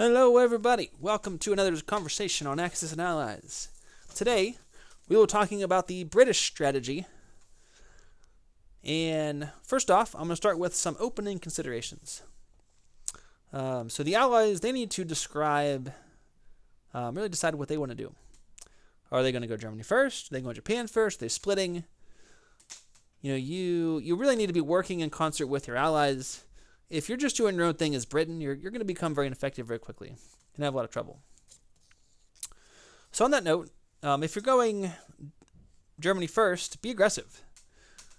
Hello, everybody. Welcome to another conversation on Axis and Allies. Today, we will be talking about the British strategy. And first off, I'm going to start with some opening considerations. So the Allies, they need to describe, really decide what they want to do. Are they going to go Germany first? Are they going Japan first? Are they splitting? You really need to be working in concert with your allies. If you're just doing your own thing as Britain, you're going to become very ineffective very quickly and have a lot of trouble. So on that note, if you're going Germany first, be aggressive.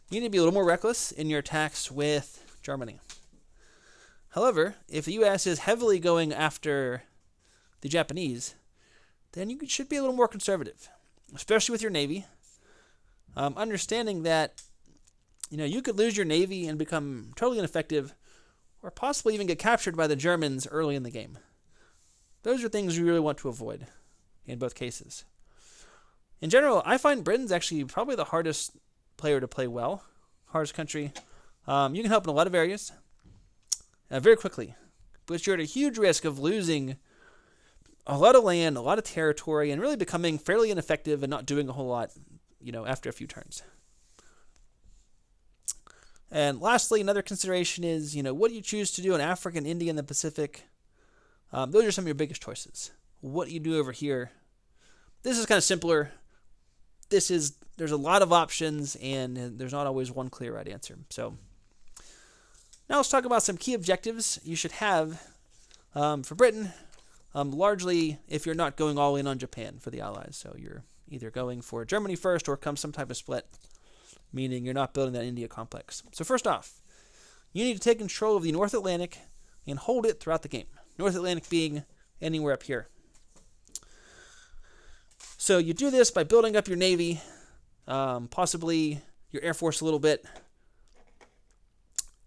You need to be a little more reckless in your attacks with Germany. However, if the U.S. is heavily going after the Japanese, then you should be a little more conservative, especially with your navy. Understanding that you could lose your navy and become totally ineffective, or possibly even get captured by the Germans early in the game. Those are things you really want to avoid in both cases. In general, I find Britain's actually probably the hardest player to play well, hardest country. You can help in a lot of areas very quickly, but you're at a huge risk of losing a lot of land, a lot of territory, and really becoming fairly ineffective and not doing a whole lot, after a few turns. And lastly, another consideration is, what do you choose to do in Africa and India and the Pacific? Those are some of your biggest choices. What do you do over here? This is kind of simpler. There's a lot of options, and there's not always one clear right answer. So now let's talk about some key objectives you should have for Britain, largely if you're not going all in on Japan for the Allies. So you're either going for Germany first or come some type of split, meaning you're not building that India complex. So first off, you need to take control of the North Atlantic and hold it throughout the game. North Atlantic being anywhere up here. So you do this by building up your navy, possibly your air force a little bit.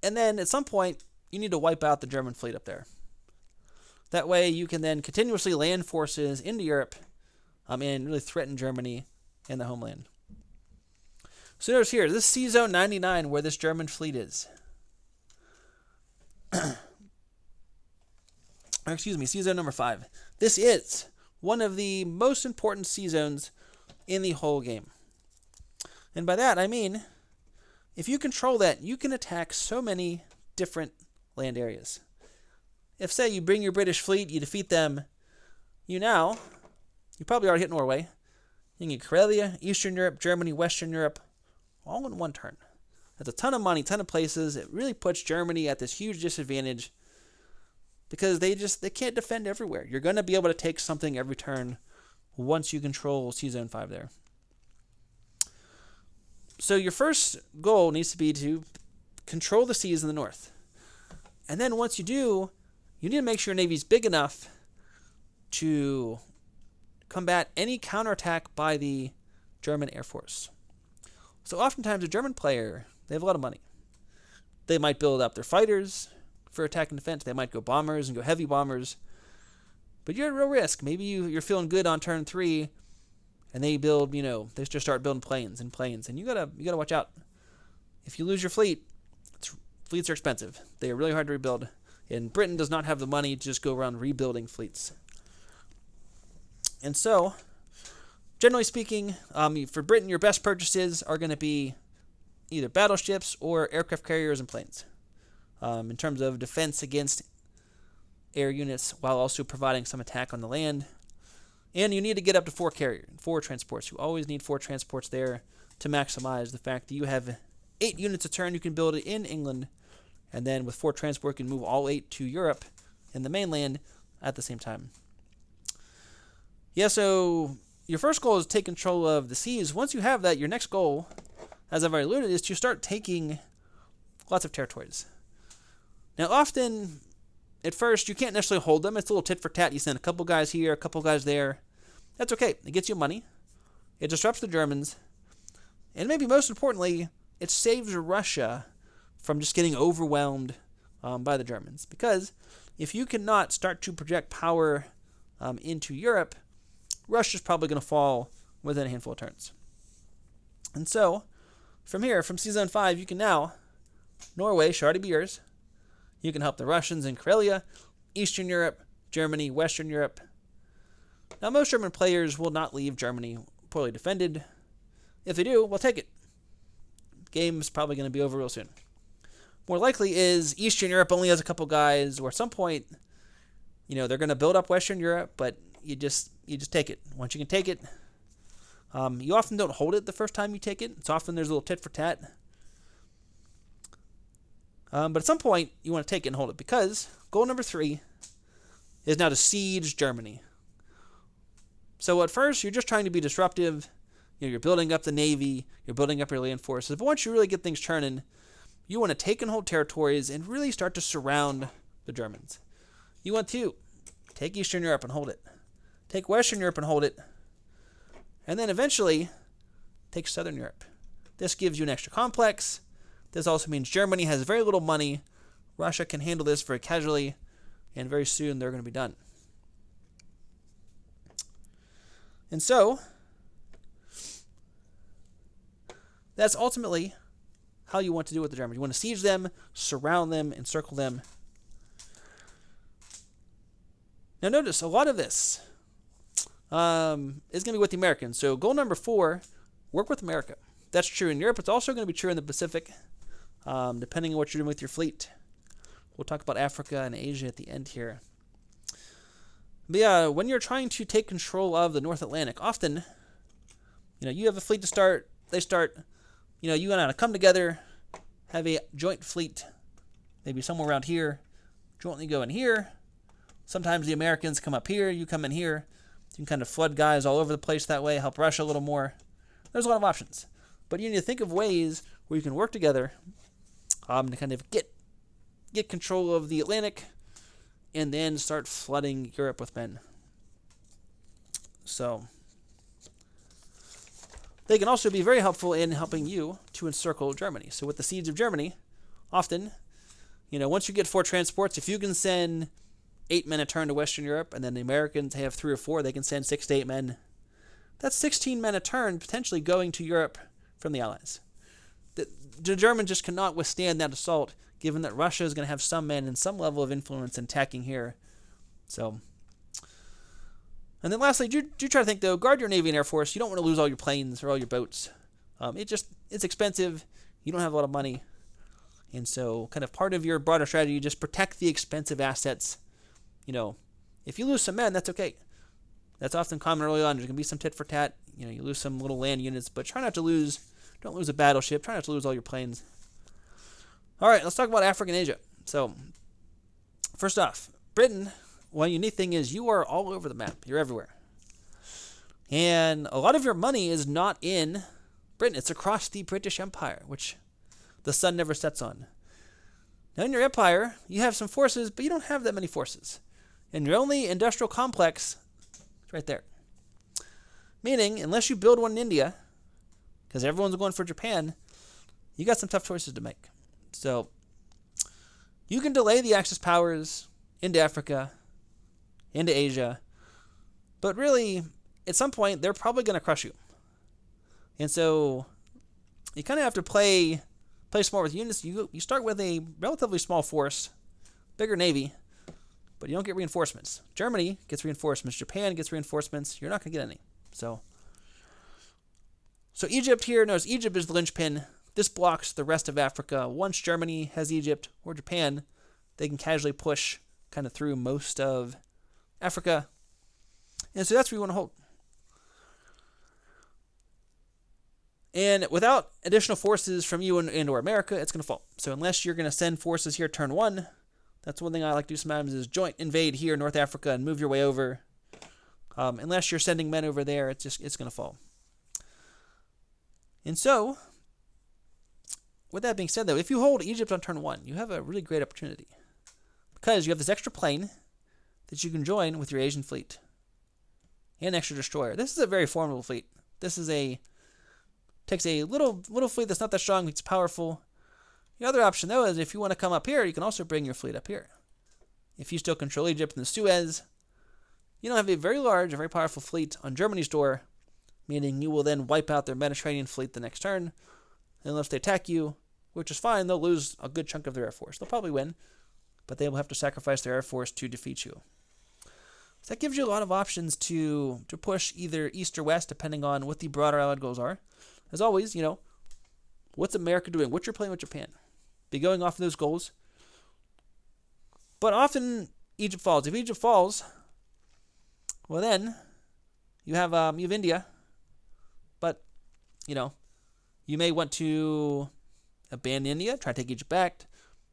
And then at some point, you need to wipe out the German fleet up there. That way you can then continuously land forces into Europe and really threaten Germany and the homeland. So notice here, this is Sea Zone 99 where this German fleet is. Sea Zone number 5. This is one of the most important sea zones in the whole game. And by that, I mean, if you control that, you can attack so many different land areas. If, say, you bring your British fleet, you defeat them, you probably already hit Norway. You can get Karelia, Eastern Europe, Germany, Western Europe, all in one turn. That's a ton of money, ton of places. It really puts Germany at this huge disadvantage because they can't defend everywhere. You're going to be able to take something every turn once you control Sea Zone 5 there. So your first goal needs to be to control the seas in the north. And then once you do, you need to make sure your navy's big enough to combat any counterattack by the German Air Force. So oftentimes a German player, they have a lot of money. They might build up their fighters for attack and defense. They might go bombers and go heavy bombers. But you're at real risk. Maybe you're feeling good on turn 3, and they build, they just start building planes. And you gotta watch out. If you lose your fleet, fleets are expensive. They are really hard to rebuild. And Britain does not have the money to just go around rebuilding fleets. And so, generally speaking, for Britain, your best purchases are going to be either battleships or aircraft carriers and planes in terms of defense against air units while also providing some attack on the land. And you need to get up to 4 transports. You always need 4 transports there to maximize the fact that you have 8 units a turn you can build it in England, and then with 4 transport you can move all 8 to Europe and the mainland at the same time. Yeah, so your first goal is to take control of the seas. Once you have that, your next goal, as I've already alluded, is to start taking lots of territories. Now, often, at first, you can't necessarily hold them. It's a little tit for tat. You send a couple guys here, a couple guys there. That's okay. It gets you money. It disrupts the Germans. And maybe most importantly, it saves Russia from just getting overwhelmed by the Germans. Because if you cannot start to project power into Europe, Russia's probably going to fall within a handful of turns. And so, from here, from Sea Zone 5, you can now, Norway should already be yours. You can help the Russians in Karelia, Eastern Europe, Germany, Western Europe. Now, most German players will not leave Germany poorly defended. If they do, we'll take it. Game's probably going to be over real soon. More likely is Eastern Europe only has a couple guys, or at some point, they're going to build up Western Europe, but you just take it. Once you can take it, you often don't hold it the first time you take it. It's often there's a little tit for tat. But at some point, you want to take it and hold it, because goal number 3 is now to siege Germany. So at first, you're just trying to be disruptive. You're building up the navy, you're building up your land forces. But once you really get things turning, you want to take and hold territories and really start to surround the Germans. You want to take Eastern Europe and hold it. Take Western Europe and hold it. And then eventually, take Southern Europe. This gives you an extra complex. This also means Germany has very little money. Russia can handle this very casually, and very soon they're going to be done. And so, that's ultimately how you want to do it with the Germans. You want to siege them, surround them, encircle them. Now notice, a lot of this is going to be with the Americans. So goal number 4, work with America. That's true in Europe. It's also going to be true in the Pacific, depending on what you're doing with your fleet. We'll talk about Africa and Asia at the end here. But yeah, when you're trying to take control of the North Atlantic, often, you have a fleet to start, they start, you got to come together, have a joint fleet, maybe somewhere around here, jointly go in here. Sometimes the Americans come up here, you come in here. You can kind of flood guys all over the place that way, help Russia a little more. There's a lot of options. But you need to think of ways where you can work together to kind of get control of the Atlantic and then start flooding Europe with men. So they can also be very helpful in helping you to encircle Germany. So with the siege of Germany, often, once you get 4 transports, if you can send 8 men a turn to Western Europe, and then the Americans have 3 or 4, they can send 6 to 8 men. That's 16 men a turn potentially going to Europe from the Allies. The Germans just cannot withstand that assault, given that Russia is going to have some men and some level of influence in attacking here. So, and then lastly, do try to think, though, guard your Navy and Air Force. You don't want to lose all your planes or all your boats. It's expensive. You don't have a lot of money. And so kind of part of your broader strategy, just protect the expensive assets. If you lose some men, that's okay. That's often common early on. There's going to be some tit for tat. You lose some little land units, but try not to don't lose a battleship. Try not to lose all your planes. All right, let's talk about Africa and Asia. So, first off, Britain, one unique thing is you are all over the map. You're everywhere. And a lot of your money is not in Britain. It's across the British Empire, which the sun never sets on. Now, in your empire, you have some forces, but you don't have that many forces. And your only industrial complex is right there. Meaning, unless you build one in India, because everyone's going for Japan, you got some tough choices to make. So, you can delay the Axis powers into Africa, into Asia, but really, at some point, they're probably going to crush you. And so, you kind of have to play smart with units. You start with a relatively small force, bigger navy, but you don't get reinforcements. Germany gets reinforcements. Japan gets reinforcements. You're not going to get any. So Egypt here, notice Egypt is the linchpin. This blocks the rest of Africa. Once Germany has Egypt or Japan, they can casually push kind of through most of Africa. And so that's where you want to hold. And without additional forces from you and or America, it's going to fall. So unless you're going to send forces here turn 1, that's one thing I like to do sometimes is joint invade here in North Africa and move your way over. Unless you're sending men over there, it's going to fall. And so, with that being said, though, if you hold Egypt on turn 1, you have a really great opportunity. Because you have this extra plane that you can join with your Asian fleet. And extra destroyer. This is a very formidable fleet. This is takes a little fleet that's not that strong, it's powerful. The other option, though, is if you want to come up here, you can also bring your fleet up here. If you still control Egypt and the Suez, you don't have a very large, a very powerful fleet on Germany's door, meaning you will then wipe out their Mediterranean fleet the next turn. Unless they attack you, which is fine, they'll lose a good chunk of their air force. They'll probably win, but they will have to sacrifice their air force to defeat you. So that gives you a lot of options to push either east or west, depending on what the broader allied goals are. As always, what's America doing? What's your plan with Japan? Be going off of those goals. But often Egypt falls. If Egypt falls, well then you have India. But you may want to abandon India, try to take Egypt back,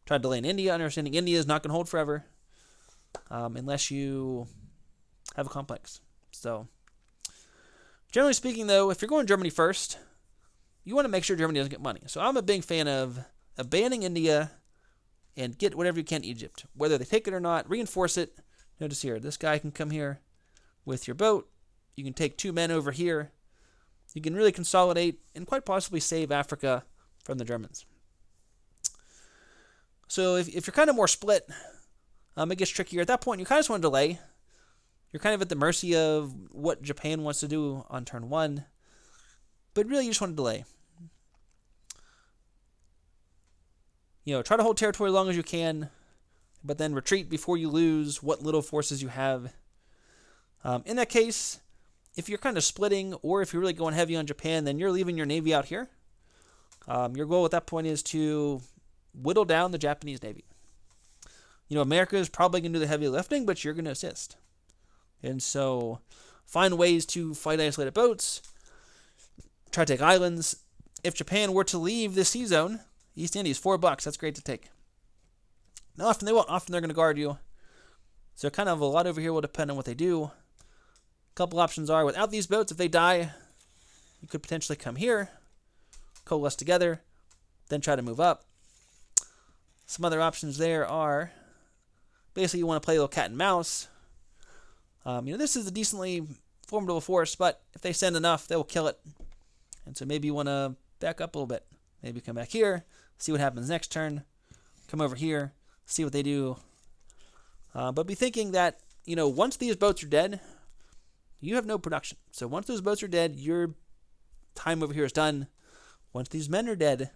try to delay in India, understanding India is not going to hold forever unless you have a complex. So, generally speaking, though, if you're going Germany first, you want to make sure Germany doesn't get money. So I'm a big fan of abandoning India and get whatever you can Egypt. Whether they take it or not, reinforce it. Notice here, this guy can come here with your boat. You can take 2 men over here. You can really consolidate and quite possibly save Africa from the Germans. So if you're kind of more split, it gets trickier. At that point, you kind of just want to delay. You're kind of at the mercy of what Japan wants to do on turn 1. But really, you just want to delay. Try to hold territory as long as you can, but then retreat before you lose what little forces you have. In that case, if you're kind of splitting, or if you're really going heavy on Japan, then you're leaving your navy out here. Your goal at that point is to whittle down the Japanese navy. America is probably going to do the heavy lifting, but you're going to assist. And so find ways to fight isolated boats, try to take islands. If Japan were to leave the sea zone, East Indies, $4, that's great to take. Now, often they won't. Often they're going to guard you. So kind of a lot over here will depend on what they do. A couple options are, without these boats, if they die, you could potentially come here, coalesce together, then try to move up. Some other options there are, basically you want to play a little cat and mouse. This is a decently formidable force, but if they send enough, they will kill it. And so maybe you want to back up a little bit. Maybe come back here, see what happens next turn. Come over here, see what they do. But be thinking that, once these boats are dead, you have no production. So once those boats are dead, your time over here is done. Once these men are dead,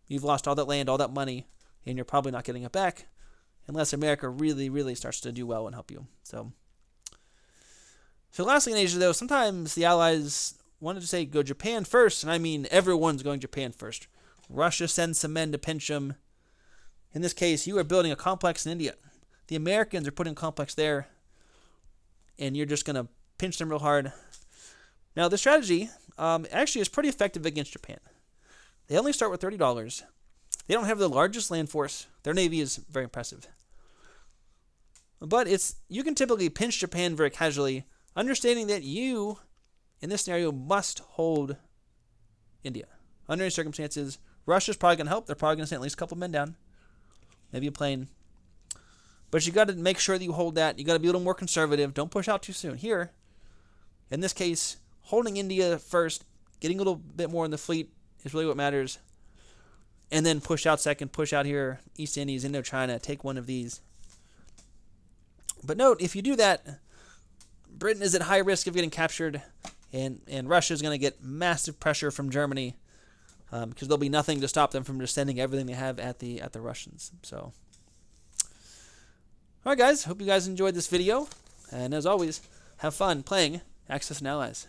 you've lost all that land, all that money, and you're probably not getting it back unless America really, really starts to do well and help you. So lastly in Asia, though, sometimes the Allies wanted to say go Japan first, and I mean everyone's going Japan first. Russia sends some men to pinch them. In this case, you are building a complex in India. The Americans are putting a complex there, and you're just going to pinch them real hard. Now, the strategy actually is pretty effective against Japan. They only start with $30. They don't have the largest land force. Their navy is very impressive. But you can typically pinch Japan very casually, understanding that you, in this scenario, must hold India. Under any circumstances, Russia's probably going to help. They're probably going to send at least a couple men down. Maybe a plane. But you got to make sure that you hold that. You got to be a little more conservative. Don't push out too soon. Here, in this case, holding India first, getting a little bit more in the fleet is really what matters. And then push out second, push out here, East Indies, Indochina, take one of these. But note, if you do that, Britain is at high risk of getting captured, and Russia is going to get massive pressure from Germany because there'll be nothing to stop them from just sending everything they have at the Russians. So, all right, guys, hope you guys enjoyed this video, and as always, have fun playing Axis and Allies.